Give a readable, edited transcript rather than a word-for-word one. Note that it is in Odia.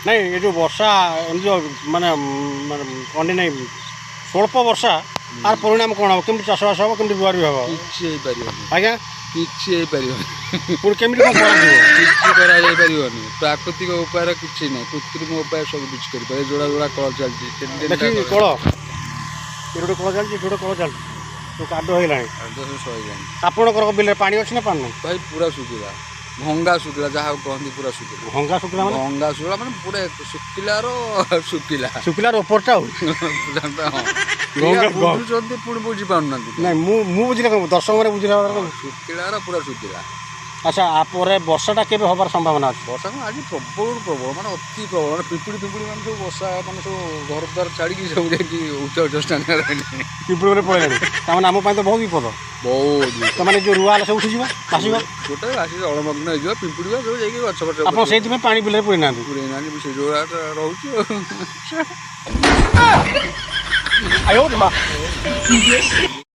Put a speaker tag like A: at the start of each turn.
A: ନାଇଁ ଏ ଯେଉଁ ବର୍ଷା ଏମିତି ଯେଉଁ ମାନେ କଣ୍ଡି ନାଇଁ ସ୍ୱଳ୍ପ ବର୍ଷା ଆର ପରିଣାମ କ'ଣ ହେବ? କେମିତି ଚାଷବାସ ହେବ? କେମିତି ରୁଆ ରୁଇ ହେବ?
B: କିଛି ହେଇପାରିବନି
A: ଆଜ୍ଞା,
B: କିଛି ହେଇପାରିବନି।
A: ପୁଣି କେମିତି କ'ଣ କରାଯିବ?
B: କିଛି କରାଯାଇପାରିବନି। ପ୍ରାକୃତିକ ଉପାୟରେ କିଛି ନାହିଁ, କୃତ୍ରିମ ଉପାୟ ସବୁ କିଛି କରିପାରିବେ। ଯୋଡ଼ା ଯୋଡ଼ା କଳ ଚାଲିଛି
A: ଦେଖି କଳ ଏ ଗୋଟେ କଳ ଚାଲିଛି, ଏଠି ଗୋଟେ କଳ ଚାଲିଛି, ଯେଉଁ କାଦୁଅ ହେଇଗଲାଣି।
B: ସରିଲାଣି।
A: ଆପଣଙ୍କର ବିଲରେ ପାଣି ଅଛି ନା ପାଣି ନାହିଁ?
B: ଭାଇ ପୁରା ଶୁଖିଲା, ଭଙ୍ଗା ଶୁଖିଲା, ଯାହାକୁ କହନ୍ତି ପୁରା ଶୁଖିଲା।
A: ଭଙ୍ଗା ଶୁଖିଲା ମାନେ
B: ଭଙ୍ଗା ଶୁଖିଲା ମାନେ ପୁରା ଶୁଖିଲାର ଶୁଖିଲା
A: ଶୁଖିଲାର ଉପରଟା ଆଉ
B: ବୁଝୁଛନ୍ତି ପୁଣି ବୁଝିପାରୁନାହାନ୍ତି।
A: ନାଇଁ ମୁଁ ବୁଝିଲେ କ'ଣ ଦର୍ଶକମାନେ ବୁଝିଲା
B: ଶୁଖିଲାର ପୁରା ଶୁଖିଲା।
A: ଆଚ୍ଛା, ଆ ପରେ ବର୍ଷାଟା କେବେ ହେବାର ସମ୍ଭାବନା ଅଛି?
B: ବର୍ଷା କ'ଣ ଆଜି ପ୍ରବଳରୁ ପ୍ରବଳ ମାନେ ଅତି ପ୍ରବଳ ମାନେ ପିମ୍ପୁଡ଼ି ମାନେ ସବୁ ବର୍ଷା ମାନେ ସବୁ ଘର ଦ୍ୱାର ଛାଡ଼ିକି ସବୁ ଯାଇକି ଉଚ୍ଚ ଷ୍ଟାଣ୍ଡରେ ରହିଲେଣି।
A: ପିମ୍ପୁଡ଼ି ପଳେଇଲାଣି, ତାମାନେ ଆମ ପାଇଁ ତ ବହୁତ ବିପଦ।
B: ବହୁତ
A: ତାମାନେ ଯେଉଁ ରୁଆ ହେଲେ ସବୁ ଉଠିଯିବ, ଆସିବ
B: ଗୋଟେ ଆସିକି ଅଳମଗ୍ନ ହେଇଯିବ। ପିମ୍ପୁଡ଼ି ସବୁ ଯାଇକି ଗଛ ଫଛ
A: ଆପଣ ସେଇଥିପାଇଁ ପାଣି ବିଲରେ ପୁରେଇ ନାହାନ୍ତି?
B: ପୁରେଇ ନାହାନ୍ତି, ସେ ଯୋଉ ରହୁଛି ଆଉ।
A: ଆୟୋ